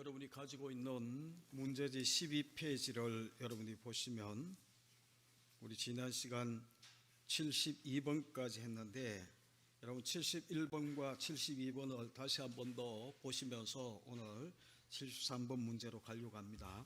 여러분이 가지고 있는 문제지 12페이지를 여러분이 보시면 우리 지난 시간 72번까지 했는데 여러분 71번과 72번을 다시 한 번 더 보시면서 오늘 73번 문제로 가려고 합니다.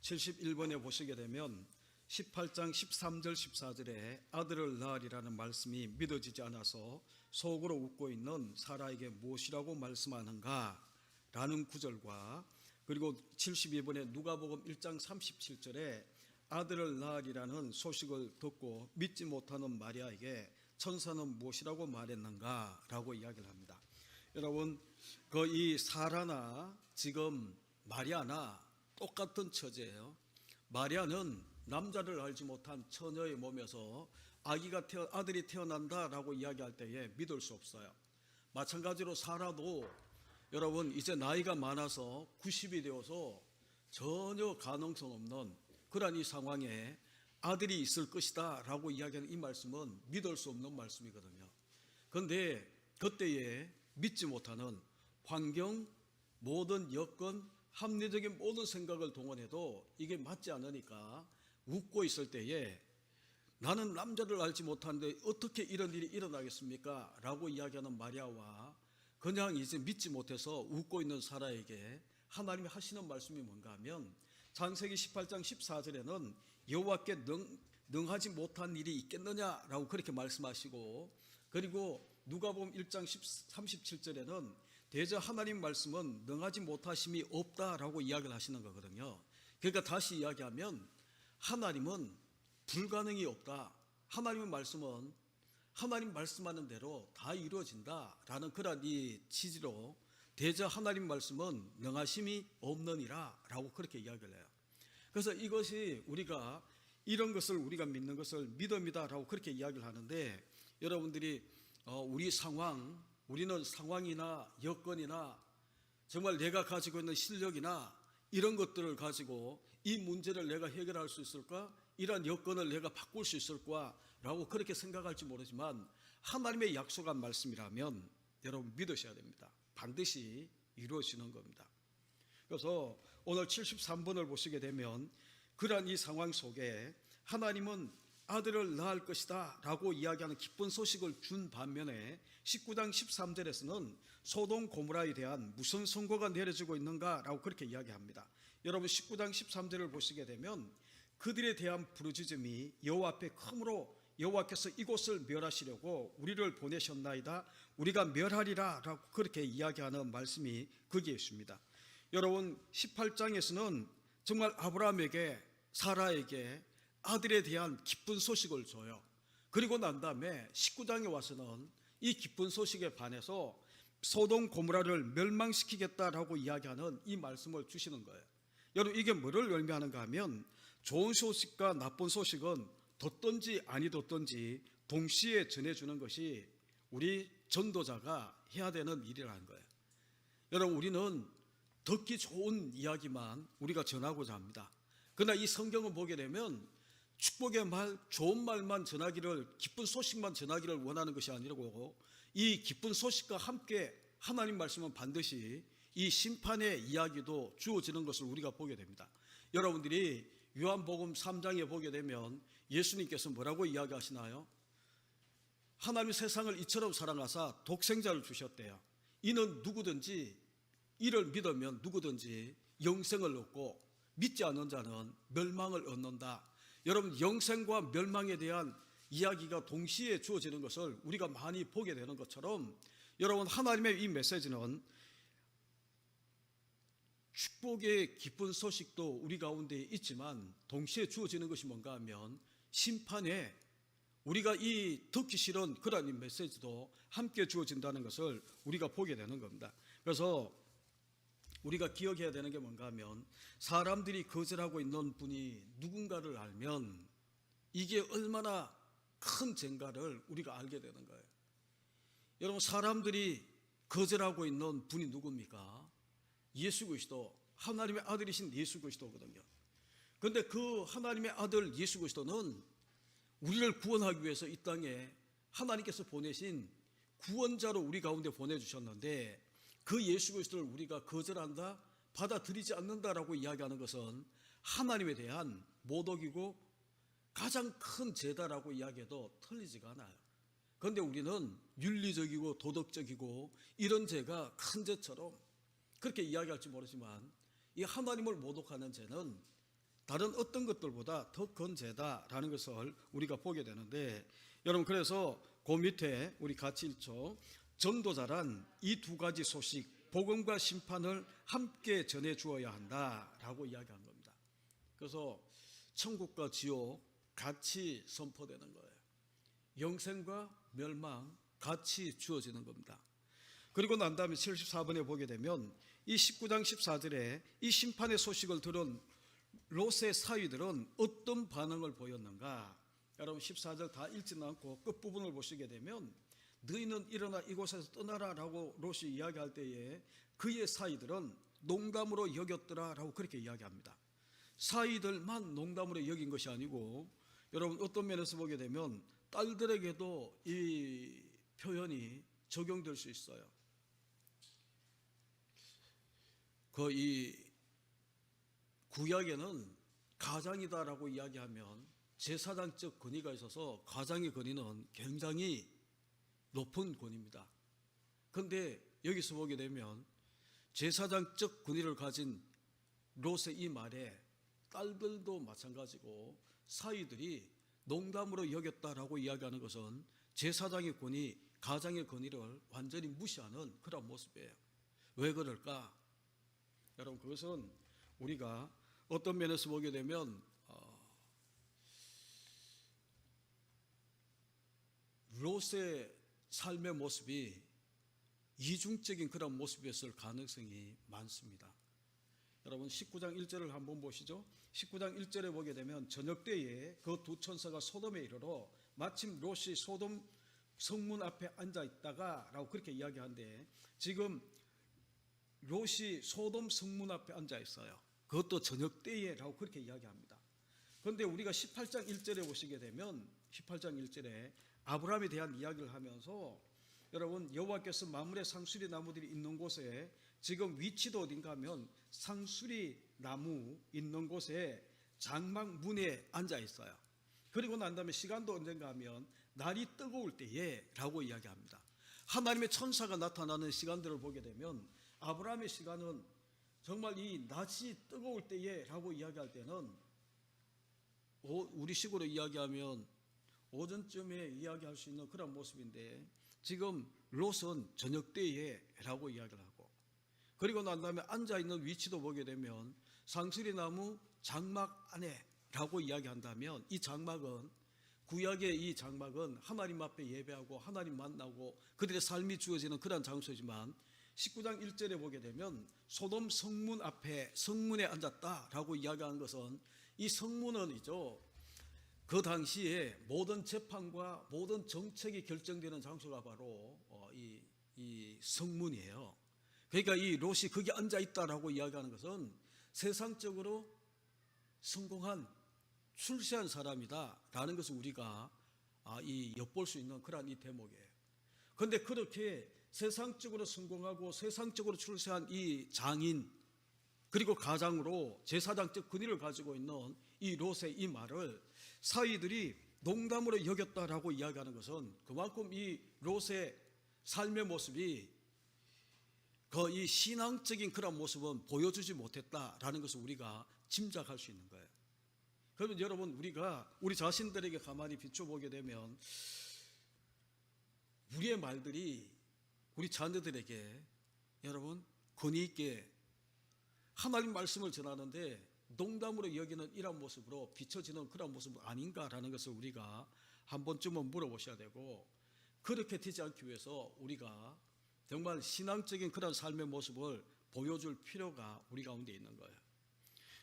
71번에 보시게 되면 18장 13절 14절에 아들을 낳으리라는 말씀이 믿어지지 않아서 속으로 웃고 있는 사라에게 무엇이라고 말씀하는가 라는 구절과 그리고 72번에 누가복음 1장 37절에 아들을 낳으리라는 소식을 듣고 믿지 못하는 마리아에게 천사는 무엇이라고 말했는가 라고 이야기를 합니다. 여러분 이 사라나 지금 마리아나 똑같은 처지예요. 마리아는 남자를 알지 못한 처녀의 몸에서 아들이 태어난다라고 이야기할 때에 믿을 수 없어요. 마찬가지로 사라도 여러분 이제 나이가 많아서 90이 되어서 전혀 가능성 없는 그러한 이 상황에 아들이 있을 것이다 라고 이야기하는 이 말씀은 믿을 수 없는 말씀이거든요. 그런데 그때에 믿지 못하는 환경, 모든 여건, 합리적인 모든 생각을 동원해도 이게 맞지 않으니까 웃고 있을 때에 나는 남자를 알지 못하는데 어떻게 이런 일이 일어나겠습니까? 라고 이야기하는 마리아와 그냥 이제 믿지 못해서 웃고 있는 사라에게 하나님이 하시는 말씀이 뭔가 하면 창세기 18장 14절에는 여호와께 능하지 못한 일이 있겠느냐라고 그렇게 말씀하시고 그리고 누가복음 1장 37절에는 대저 하나님 말씀은 능하지 못하심이 없다라고 이야기를 하시는 거거든요. 그러니까 다시 이야기하면 하나님은 불가능이 없다. 하나님의 말씀은 하나님 말씀하는 대로 다 이루어진다라는 그런 이 취지로 대저 하나님 말씀은 능하심이 없느니라 라고 그렇게 이야기를 해요. 그래서 이것이 우리가 이런 것을 우리가 믿는 것을 믿음이다 라고 그렇게 이야기를 하는데 여러분들이 우리는 상황이나 여건이나 정말 내가 가지고 있는 실력이나 이런 것들을 가지고 이 문제를 내가 해결할 수 있을까? 이런 여건을 내가 바꿀 수 있을까? 라고 그렇게 생각할지 모르지만 하나님의 약속한 말씀이라면 여러분 믿으셔야 됩니다. 반드시 이루어지는 겁니다. 그래서 오늘 73번을 보시게 되면 그러한 이 상황 속에 하나님은 아들을 낳을 것이다 라고 이야기하는 기쁜 소식을 준 반면에 19장 13절에서는 소돔 고모라에 대한 무슨 선고가 내려지고 있는가 라고 그렇게 이야기합니다. 여러분 19장 13절을 보시게 되면 그들에 대한 부르짖음이 여호와 앞에 크므로 여호와께서 이곳을 멸하시려고 우리를 보내셨나이다 우리가 멸하리라 라고 그렇게 이야기하는 말씀이 거기에 있습니다. 여러분 18장에서는 정말 아브라함에게 사라에게 아들에 대한 기쁜 소식을 줘요. 그리고 난 다음에 19장에 와서는 이 기쁜 소식에 반해서 소돔 고모라를 멸망시키겠다라고 이야기하는 이 말씀을 주시는 거예요. 여러분 이게 뭐를 의미하는가 하면 좋은 소식과 나쁜 소식은 듣든지 아니 듣든지 동시에 전해주는 것이 우리 전도자가 해야 되는 일이라는 거예요. 여러분 우리는 듣기 좋은 이야기만 우리가 전하고자 합니다. 그러나 이 성경을 보게 되면 축복의 말, 좋은 말만 전하기를, 기쁜 소식만 전하기를 원하는 것이 아니고 이 기쁜 소식과 함께 하나님 말씀은 반드시 이 심판의 이야기도 주어지는 것을 우리가 보게 됩니다. 여러분들이 요한복음 3장에 보게 되면 예수님께서 뭐라고 이야기하시나요? 하나님이 세상을 이처럼 사랑하사 독생자를 주셨대요. 이는 누구든지 이를 믿으면 누구든지 영생을 얻고 믿지 않는 자는 멸망을 얻는다. 여러분 영생과 멸망에 대한 이야기가 동시에 주어지는 것을 우리가 많이 보게 되는 것처럼 여러분 하나님의 이 메시지는 축복의 기쁜 소식도 우리 가운데 있지만 동시에 주어지는 것이 뭔가 하면 심판에 우리가 이 듣기 싫은 그런 이 메시지도 함께 주어진다는 것을 우리가 보게 되는 겁니다. 그래서 우리가 기억해야 되는 게 뭔가 하면 사람들이 거절하고 있는 분이 누군가를 알면 이게 얼마나 큰 쟁가를 우리가 알게 되는 거예요. 여러분 사람들이 거절하고 있는 분이 누굽니까? 예수 그리스도, 하나님의 아들이신 예수 그리스도거든요. 그런데 그 하나님의 아들 예수 그리스도는 우리를 구원하기 위해서 이 땅에 하나님께서 보내신 구원자로 우리 가운데 보내주셨는데 그 예수 그리스도를 우리가 거절한다, 받아들이지 않는다라고 이야기하는 것은 하나님에 대한 모독이고 가장 큰 죄다라고 이야기해도 틀리지가 않아요. 그런데 우리는 윤리적이고 도덕적이고 이런 죄가 큰 죄처럼 그렇게 이야기할지 모르지만 이 하나님을 모독하는 죄는 다른 어떤 것들보다 더 큰 죄다라는 것을 우리가 보게 되는데, 여러분 그래서 그 밑에 우리 같이 읽죠. 전도자란 이 두 가지 소식, 복음과 심판을 함께 전해 주어야 한다라고 이야기한 겁니다. 그래서 천국과 지옥 같이 선포되는 거예요. 영생과 멸망 같이 주어지는 겁니다. 그리고 난 다음에 74번에 보게 되면 이 19장 14절에 이 심판의 소식을 들은 롯의 사위들은 어떤 반응을 보였는가? 여러분 14절 다 읽지는 않고 끝부분을 보시게 되면 너희는 일어나 이곳에서 떠나라라고 롯이 이야기할 때에 그의 사위들은 농담으로 여겼더라라고 그렇게 이야기합니다. 사위들만 농담으로 여긴 것이 아니고, 여러분 어떤 면에서 보게 되면 딸들에게도 이 표현이 적용될 수 있어요. 이 구약에는 가장이다라고 이야기하면 제사장적 권위가 있어서 가장의 권위는 굉장히 높은 권위입니다. 그런데 여기서 보게 되면 제사장적 권위를 가진 롯의 이 말에 딸들도 마찬가지고 사위들이 농담으로 여겼다라고 이야기하는 것은 제사장의 권위, 가장의 권위를 완전히 무시하는 그런 모습이에요. 왜 그럴까? 여러분 그것은 우리가 어떤 면에서 보게 되면 롯의 삶의 모습이 이중적인 그런 모습이었을 가능성이 많습니다. 여러분 19장 1절을 한번 보시죠. 19장 1절에 보게 되면 저녁 때에 그 두 천사가 소돔에 이르러 마침 롯이 소돔 성문 앞에 앉아 있다가 라고 그렇게 이야기하는데, 지금 롯이 소돔 성문 앞에 앉아 있어요. 그것도 저녁 때에 라고 그렇게 이야기합니다. 그런데 우리가 18장 1절에 보시게 되면 18장 1절에 아브라함에 대한 이야기를 하면서, 여러분 여호와께서 만물의 상수리 나무들이 있는 곳에, 지금 위치도 어딘가 하면 상수리 나무 있는 곳에 장막 문에 앉아 있어요. 그리고 난 다음에 시간도 언젠가 하면 날이 뜨거울 때에 라고 이야기합니다. 하나님의 천사가 나타나는 시간들을 보게 되면 아브라함의 시간은 정말 이 낮이 뜨거울 때에 라고 이야기할 때는 우리식으로 이야기하면 오전쯤에 이야기할 수 있는 그런 모습인데, 지금 롯은 저녁 때에 라고 이야기를 하고, 그리고 난 다음에 앉아있는 위치도 보게 되면 상수리 나무 장막 안에 라고 이야기한다면, 이 장막은 구약의 이 장막은 하나님 앞에 예배하고 하나님 만나고 그들의 삶이 주어지는 그런 장소지만, 19장 1절에 보게 되면 소돔 성문 앞에 성문에 앉았다라고 이야기한 것은, 이 성문은이죠, 그 당시에 모든 재판과 모든 정책이 결정되는 장소가 바로 이 성문이에요. 그러니까 이 롯이 거기 앉아 있다라고 이야기하는 것은 세상적으로 성공한 출세한 사람이다라는 것을 우리가 엿볼 수 있는 그러한 이 대목이에요. 그런데 그렇게 세상적으로 성공하고 세상적으로 출세한 이 장인, 그리고 가장으로 제사장적 권위를 가지고 있는 이 롯의 이 말을 사위들이 농담으로 여겼다라고 이야기하는 것은 그만큼 이 롯의 삶의 모습이 이 신앙적인 그런 모습은 보여주지 못했다라는 것을 우리가 짐작할 수 있는 거예요. 그러면 여러분 우리가 우리 자신들에게 가만히 비춰보게 되면 우리의 말들이 우리 자녀들에게 여러분 권위 있게 하나님 말씀을 전하는데 농담으로 여기는 이런 모습으로 비춰지는 그런 모습 아닌가라는 것을 우리가 한 번쯤은 물어보셔야 되고, 그렇게 되지 않기 위해서 우리가 정말 신앙적인 그런 삶의 모습을 보여줄 필요가 우리 가운데 있는 거예요.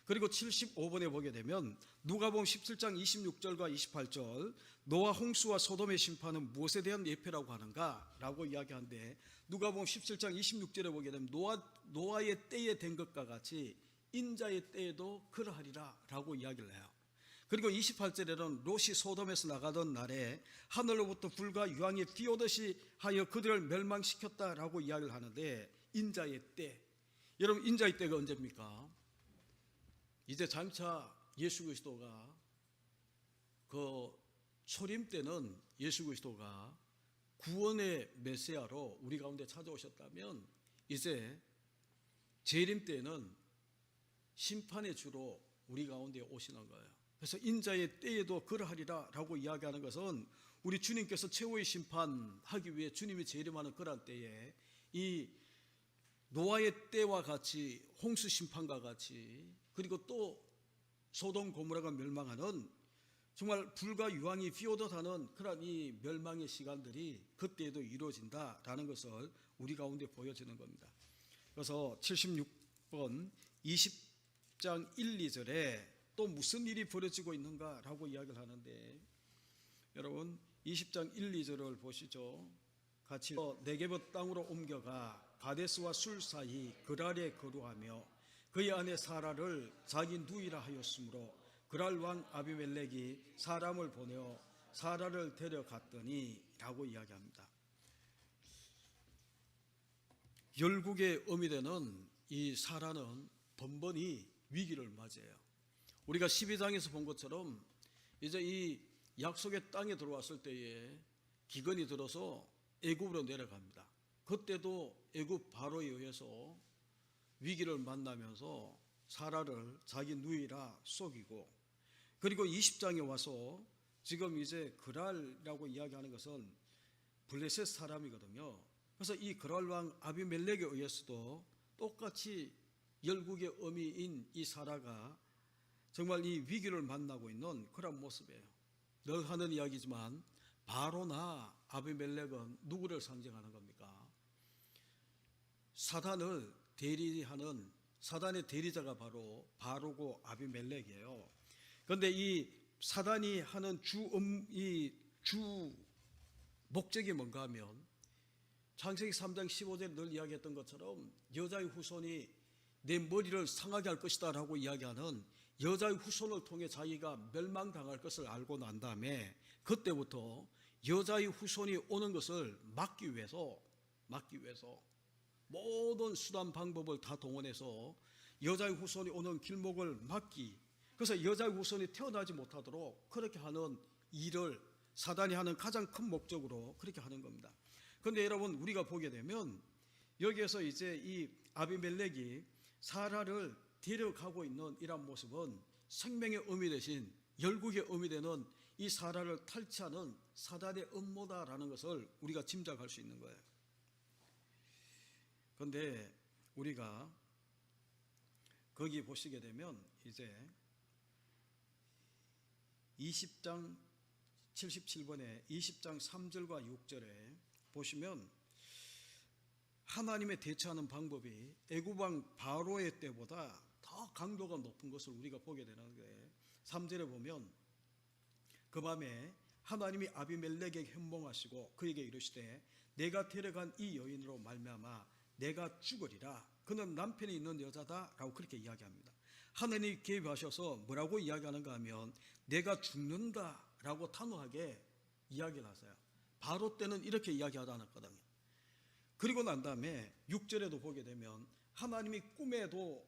그리고 75번에 보게 되면 누가복음 17장 26절과 28절, 노아 홍수와 소돔의 심판은 무엇에 대한 예표라고 하는가 라고 이야기하는데, 누가복음 17장 26절에 보게 되면 노아의 때에 된 것과 같이 인자의 때에도 그러하리라 라고 이야기를 해요. 그리고 28절에는 롯이 소돔에서 나가던 날에 하늘로부터 불과 유황이 비오듯이 하여 그들을 멸망시켰다라고 이야기를 하는데, 인자의 때, 여러분, 인자의 때가 언제입니까? 이제 장차 예수 그리스도가 그 초림 때는 예수 그리스도가 구원의 메시아로 우리 가운데 찾아오셨다면, 이제 재림 때는 심판의 주로 우리 가운데 오시는 거예요. 그래서 인자의 때에도 그러하리라 라고 이야기하는 것은, 우리 주님께서 최후의 심판하기 위해 주님이 재림하는 그런 때에 이 노아의 때와 같이, 홍수 심판과 같이, 그리고 또 소돔 고모라가 멸망하는, 정말 불과 유황이 비오듯 하는 그런 이 멸망의 시간들이 그때에도 이루어진다라는 것을 우리 가운데 보여주는 겁니다. 그래서 76번 20장 1, 2절에 또 무슨 일이 벌어지고 있는가라고 이야기를 하는데, 여러분 20장 1, 2절을 보시죠. 같이. 네게브 땅으로 옮겨가 가데스와 술 사이 그랄에 거루하며 그의 아내 사라를 자기 누이라 하였으므로 그랄 왕 아비멜렉이 사람을 보내어 사라를 데려갔더니 라고 이야기합니다. 열국의 어미 되는 이 사라는 번번이 위기를 맞이해요. 우리가 12장에서 본 것처럼 이제 이 약속의 땅에 들어왔을 때에 기근이 들어서 애굽으로 내려갑니다. 그때도 애굽 바로에 의해서 위기를 만나면서 사라를 자기 누이라 속이고, 그리고 20장에 와서 지금 이제 그랄이라고 이야기하는 것은 블레셋 사람이거든요. 그래서 이 그랄 왕 아비멜렉에 의해서도 똑같이 열국의 어미인 이 사라가 정말 이 위기를 만나고 있는 그런 모습이에요. 늘 하는 이야기지만 바로나 아비멜렉은 누구를 상징하는 겁니까? 사단을 대리하는, 사단의 대리자가 바로 바로고 아비멜렉이에요. 그런데 이 사단이 하는 주 목적이 뭔가 하면, 창세기 3장 15절에 늘 이야기했던 것처럼 여자의 후손이 내 머리를 상하게 할 것이다 라고 이야기하는 여자의 후손을 통해 자기가 멸망당할 것을 알고 난 다음에, 그때부터 여자의 후손이 오는 것을 막기 위해서 모든 수단 방법을 다 동원해서 여자의 후손이 오는 길목을 막기, 그래서 여자의 후손이 태어나지 못하도록 그렇게 하는 일을 사단이 하는 가장 큰 목적으로 그렇게 하는 겁니다. 그런데 여러분, 우리가 보게 되면 여기에서 이제 이 아비멜렉이 사라를 데려가고 있는 이런 모습은 생명의 의미 대신 열국의 의미 되는 이 사라를 탈취하는 사단의 음모다라는 것을 우리가 짐작할 수 있는 거예요. 그런데 우리가 거기 보시게 되면 이제 20장 77번에 20장 3절과 6절에 보시면 하나님의 대처하는 방법이 애굽 왕 바로의 때보다 더 강도가 높은 것을 우리가 보게 되는데, 3절에 보면 그 밤에 하나님이 아비멜렉에게 현몽하시고 그에게 이르시되 내가 데려간 이 여인으로 말미암아 내가 죽으리라. 그는 남편이 있는 여자다 라고 그렇게 이야기합니다. 하나님이 개입하셔서 뭐라고 이야기하는가 하면 내가 죽는다 라고 단호하게 이야기를 하세요. 바로 때는 이렇게 이야기하지 않았거든요. 그리고 난 다음에 6절에도 보게 되면 하나님이 꿈에 또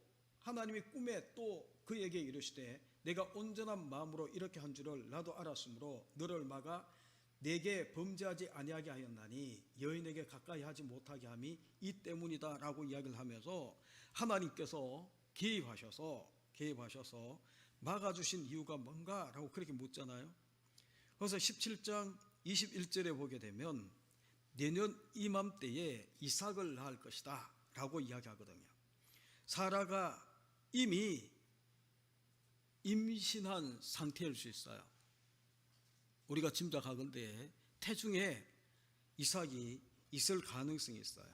그에게 이르시되 내가 온전한 마음으로 이렇게 한 줄을 나도 알았으므로 너를 막아 내게 범죄하지 아니하게 하였나니 여인에게 가까이 하지 못하게 함이 이 때문이다 라고 이야기를 하면서 하나님께서 개입하셔서 막아주신 이유가 뭔가 라고 그렇게 묻잖아요. 그래서 17장 21절에 보게 되면 내년 이맘때에 이삭을 낳을 것이다 라고 이야기하거든요. 사라가 이미 임신한 상태일 수 있어요. 우리가 짐작하건대 태중에 이삭이 있을 가능성이 있어요.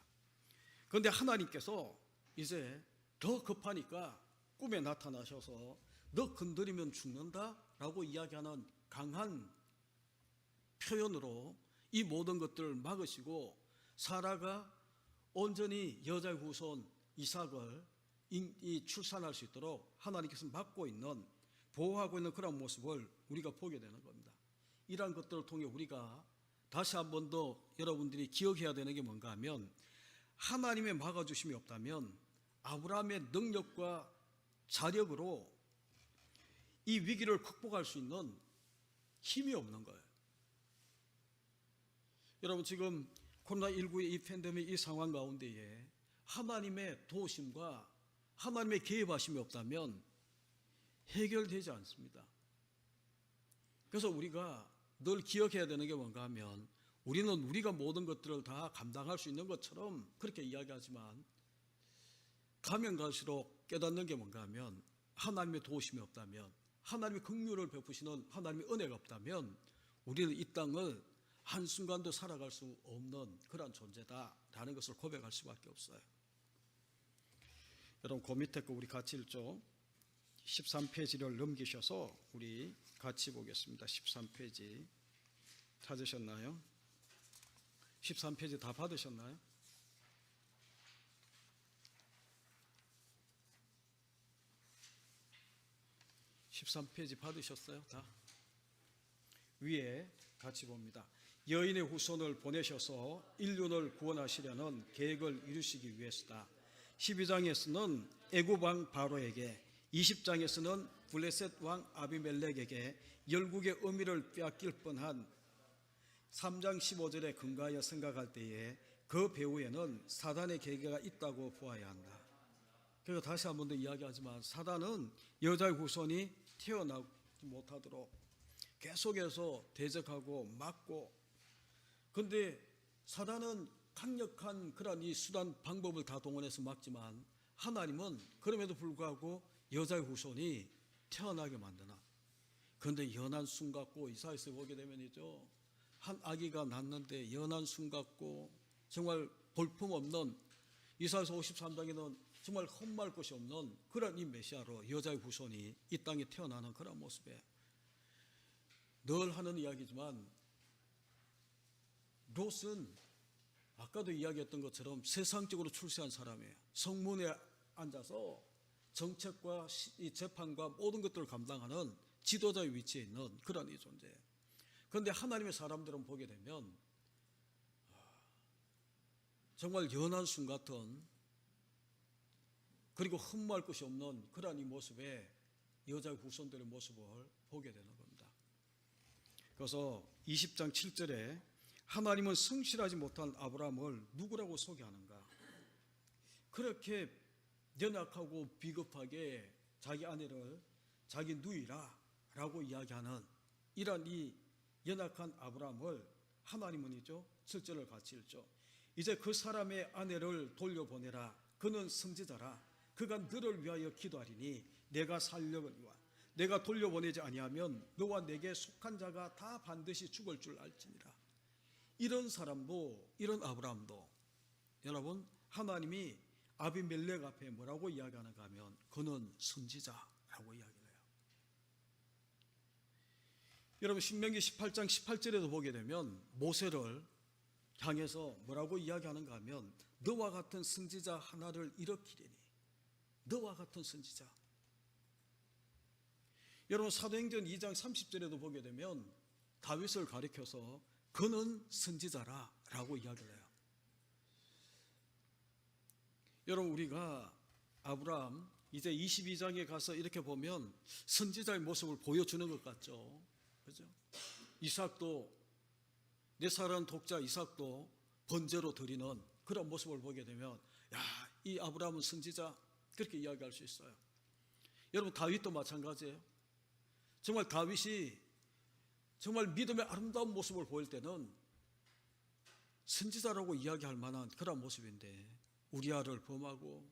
그런데 하나님께서 이제 더 급하니까 꿈에 나타나셔서 너 건드리면 죽는다 라고 이야기하는 강한 표현으로 이 모든 것들을 막으시고 사라가 온전히 여자의 후손 이삭을 출산할 수 있도록 하나님께서 막고 있는, 보호하고 있는 그런 모습을 우리가 보게 되는 겁니다. 이러한 것들을 통해 우리가 다시 한 번 더 여러분들이 기억해야 되는 게 뭔가 하면, 하나님의 막아주심이 없다면 아브라함의 능력과 자력으로 이 위기를 극복할 수 있는 힘이 없는 거예요. 여러분, 지금 코로나19의 이 팬데믹 이 상황 가운데에 하나님의 도우심과 하나님의 개입하심이 없다면 해결되지 않습니다. 그래서 우리가 늘 기억해야 되는 게 뭔가 하면, 우리는 우리가 모든 것들을 다 감당할 수 있는 것처럼 그렇게 이야기하지만, 가면 갈수록 깨닫는 게 뭔가 하면, 하나님의 도우심이 없다면, 하나님의 긍휼을 베푸시는 하나님의 은혜가 없다면 우리는 이 땅을 한순간도 살아갈 수 없는 그런 존재다라는 것을 고백할 수밖에 없어요. 여러분, 그 밑에 거 우리 같이 읽죠. 13페이지를 넘기셔서 우리 같이 보겠습니다. 13페이지 찾으셨나요? 13페이지 다 받으셨나요? (13페이지) 받으셨어요? 다? 위에 같이 봅니다. 여인의 후손을 보내셔서 인륜을 구원하시려는 계획을 이루시기 위해서다. 12장에서는 애굽 왕 바로에게, 20장에서는 블레셋 왕 아비멜렉에게 열국의 의미를 빼앗길 뻔한 3장 15절에 근거하여 생각할 때에 그 배후에는 사단의 계계가 있다고 보아야 한다. 그리고 다시 한 번 더 이야기하지만, 사단은 여자의 후손이 태어나지 못하도록 계속해서 대적하고 막고, 그런데 사단은 강력한 그런 이 수단 방법을 다 동원해서 막지만, 하나님은 그럼에도 불구하고 여자의 후손이 태어나게 만드나. 그런데 연한 순 같고, 이사야서 보게 되면이죠, 한 아기가 낳는데 연한 순 같고 정말 볼품없는, 이사야서 53장에는 정말 흠말 것이 없는 그런 이 메시아로 여자의 후손이 이 땅에 태어나는 그런 모습에, 늘 하는 이야기지만 롯은 아까도 이야기했던 것처럼 세상적으로 출세한 사람이에요. 성문에 앉아서 정책과 이 재판과 모든 것들을 감당하는 지도자의 위치에 있는 그런 이 존재예요. 그런데 하나님의 사람들은 보게 되면 정말 연한 순 같은, 그리고 흠모할 것이 없는 그러한 이 모습에 여자의 후손들의 모습을 보게 되는 겁니다. 그래서 20장 7절에 하나님은 성실하지 못한 아브라함을 누구라고 소개하는가? 그렇게 연약하고 비겁하게 자기 아내를 자기 누이라 라고 이야기하는 이런 이 연약한 아브라함을 하나님은 7절을 같이 읽죠. 이제 그 사람의 아내를 돌려보내라. 그는 선지자라. 그가 너를 위하여 기도하리니 내가 살려거니와 내가 돌려보내지 아니하면 너와 내게 속한 자가 다 반드시 죽을 줄 알지니라. 이런 사람도, 이런 아브라함도, 여러분, 하나님이 아비멜렉 앞에 뭐라고 이야기하는가 하면 그는 선지자라고 이야기를 해요. 여러분, 신명기 18장 18절에도 보게 되면 모세를 향해서 뭐라고 이야기하는가 하면 너와 같은 선지자 하나를 일으키리니, 너와 같은 선지자. 여러분, 사도행전 2장 30절에도 보게 되면 다윗을 가리켜서 그는 선지자라 라고 이야기를 해요. 여러분, 우리가 아브라함 이제 22장에 가서 이렇게 보면 선지자의 모습을 보여주는 것 같죠. 그죠? 이삭도, 내 사랑하는 독자 이삭도 번제로 드리는 그런 모습을 보게 되면, 야, 이 아브라함은 선지자, 그렇게 이야기할 수 있어요. 여러분, 다윗도 마찬가지예요. 정말 다윗이 정말 믿음의 아름다운 모습을 보일 때는 선지자라고 이야기할 만한 그런 모습인데, 우리아를 범하고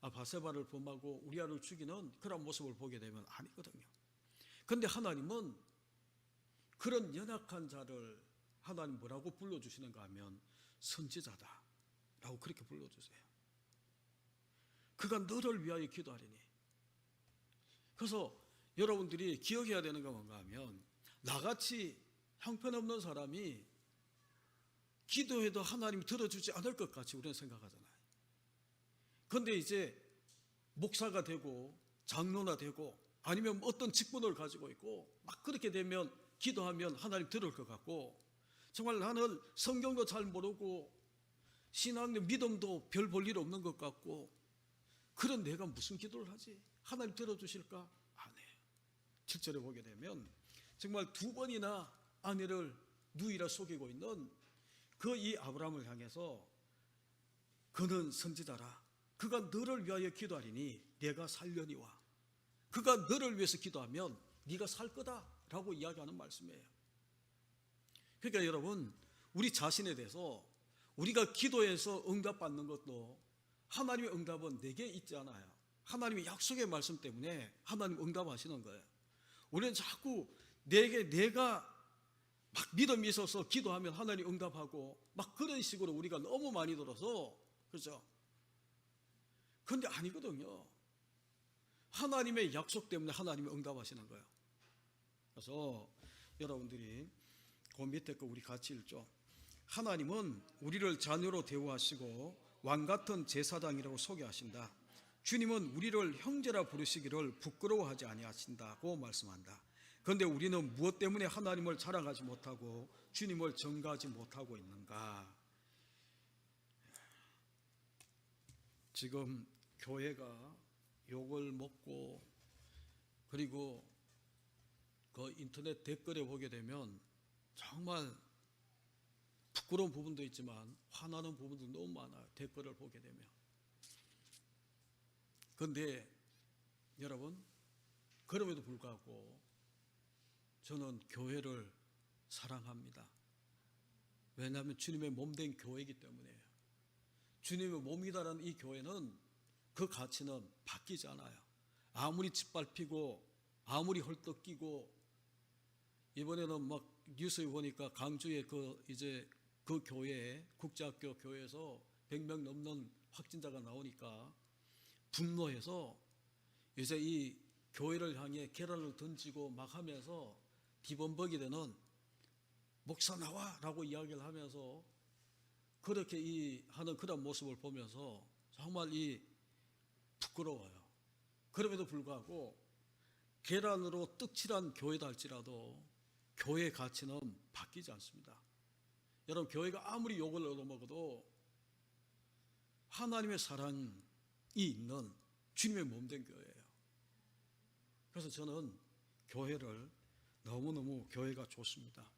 바세바를 범하고 우리아를 죽이는 그런 모습을 보게 되면 아니거든요. 그런데 하나님은 그런 연약한 자를 하나님 뭐라고 불러주시는가 하면 선지자다 라고 그렇게 불러주세요. 그가 너를 위하여 기도하리니. 그래서 여러분들이 기억해야 되는 건 뭔가 하면, 나같이 형편없는 사람이 기도해도 하나님이 들어주지 않을 것 같이 우리는 생각하잖아요. 그런데 이제 목사가 되고 장로나 되고 아니면 어떤 직분을 가지고 있고 막 그렇게 되면 기도하면 하나님 들을 것 같고, 정말 나는 성경도 잘 모르고 신앙의 믿음도 별 볼 일 없는 것 같고 그런 내가 무슨 기도를 하지? 하나님 들어주실까? 안 해요. 7절에 보게 되면 정말 2번이나 아내를 누이라 속이고 있는 그 이 아브라함을 향해서 그는 선지자라. 그가 너를 위하여 기도하리니 내가 살려니와. 그가 너를 위해서 기도하면 네가 살 거다라고 이야기하는 말씀이에요. 그러니까 여러분, 우리 자신에 대해서 우리가 기도해서 응답받는 것도 하나님의 응답은 내게 있지 않아요. 하나님의 약속의 말씀 때문에 하나님 응답하시는 거예요. 우리는 자꾸 내가 막 믿음이 있어서 기도하면 하나님 응답하고 막 그런 식으로 우리가 너무 많이 들어서, 그렇죠? 그런데 아니거든요. 하나님의 약속 때문에 하나님이 응답하시는 거예요. 그래서 여러분들이 그 밑에 거 우리 같이 읽죠. 하나님은 우리를 자녀로 대우하시고 왕같은 제사장이라고 소개하신다. 주님은 우리를 형제라 부르시기를 부끄러워하지 아니하신다고 말씀한다. 그런데 우리는 무엇 때문에 하나님을 자랑하지 못하고 주님을 전가하지 못하고 있는가? 지금 교회가 욕을 먹고, 그리고 그 인터넷 댓글에 보게 되면 정말 부끄러운 부분도 있지만 화나는 부분도 너무 많아요. 댓글을 보게 되면. 그런데 여러분, 그럼에도 불구하고 저는 교회를 사랑합니다. 왜냐하면 주님의 몸된 교회이기 때문이에요. 주님의 몸이다라는 이 교회는 그 가치는 바뀌지 않아요. 아무리 짓밟히고 아무리 헐떡이고, 이번에는 막 뉴스에 보니까 강주의 그 교회에, 국제학교 교회에서 100명 넘는 확진자가 나오니까 분노해서 이제 이 교회를 향해 계란을 던지고 막 하면서 뒤범벅이 되는, 목사 나와! 라고 이야기를 하면서 그렇게 하는 그런 모습을 보면서 정말 부끄러워요. 그럼에도 불구하고 계란으로 떡칠한 교회다 할지라도 교회의 가치는 바뀌지 않습니다. 여러분, 교회가 아무리 욕을 얻어먹어도 하나님의 사랑이 있는 주님의 몸된 교회예요. 그래서 저는 교회를 너무너무 교회가 좋습니다.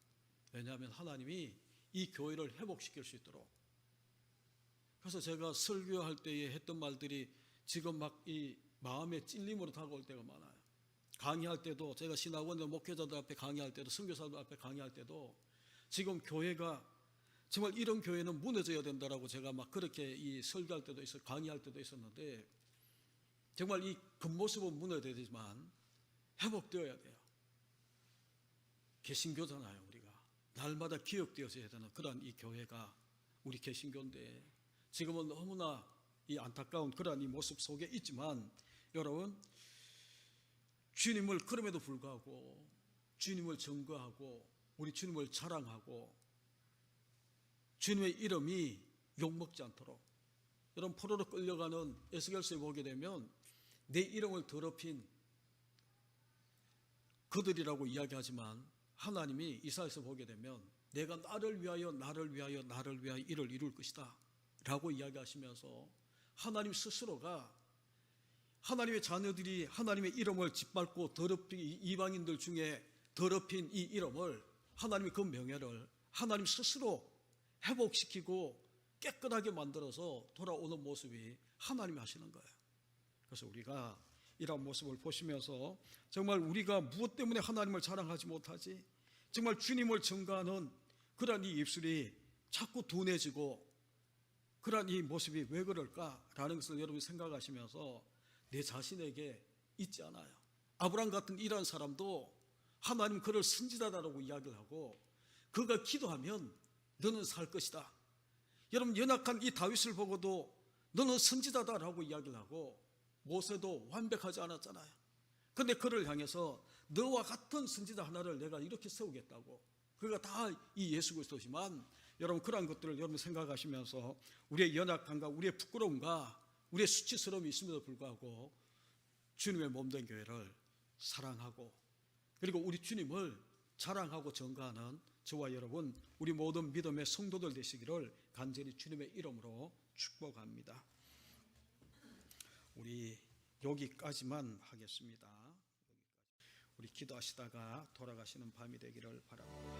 왜냐하면 하나님이 이 교회를 회복시킬 수 있도록. 그래서 제가 설교할 때에 했던 말들이 지금 막 이 마음의 찔림으로 다가올 때가 많아요. 강의할 때도, 제가 신학원의 목회자들 앞에 강의할 때도, 선교사들 앞에 강의할 때도 지금 교회가 정말 이런 교회는 무너져야 된다라고 제가 막 그렇게 설교할 때도 있어, 강의할 때도 있었는데, 정말 이 겉모습은 무너져야 되지만 회복되어야 돼요. 개신교잖아요. 우리가 날마다 기억되어져야 되는 그런 이 교회가 우리 개신교인데, 지금은 너무나 이 안타까운 그런 이 모습 속에 있지만, 여러분, 주님을 그럼에도 불구하고 주님을 전거하고 우리 주님을 자랑하고 주님의 이름이 욕먹지 않도록. 여러분, 포로로 끌려가는 에스겔서에 보게 되면 내 이름을 더럽힌 그들이라고 이야기하지만, 하나님이 이사야서 보게 되면 내가 나를 위하여 이를 이룰 것이다 라고 이야기하시면서, 하나님 스스로가 하나님의 자녀들이 하나님의 이름을 짓밟고 더럽힌 이방인들 중에 더럽힌 이 이름을, 하나님의 그 명예를 하나님 스스로 회복시키고 깨끗하게 만들어서 돌아오는 모습이 하나님이 하시는 거예요. 그래서 우리가 이런 모습을 보시면서 정말 우리가 무엇 때문에 하나님을 자랑하지 못하지? 정말 주님을 전가하는 그런 이 입술이 자꾸 둔해지고 그런 이 모습이 왜 그럴까라는 것을 여러분이 생각하시면서 내 자신에게 있지 않아요. 아브라함 같은 이런 사람도 하나님 그를 선지자다라고 이야기를 하고, 그가 기도하면 너는 살 것이다. 여러분, 연약한 이 다윗을 보고도 너는 선지자다라고 이야기를 하고, 모세도 완벽하지 않았잖아요. 그런데 그를 향해서 너와 같은 선지자 하나를 내가 이렇게 세우겠다고. 그가 다 이 예수 그리스도지만, 여러분, 그러한 것들을 여러분 생각하시면서 우리의 연약함과 우리의 부끄러움과 우리의 수치스러움이 있음에도 불구하고 주님의 몸된 교회를 사랑하고, 그리고 우리 주님을 자랑하고 전가하는 저와 여러분, 우리 모든 믿음의 성도들 되시기를 간절히 주님의 이름으로 축복합니다. 우리 여기까지만 하겠습니다. 우리 기도하시다가 돌아가시는 밤이 되기를 바랍니다.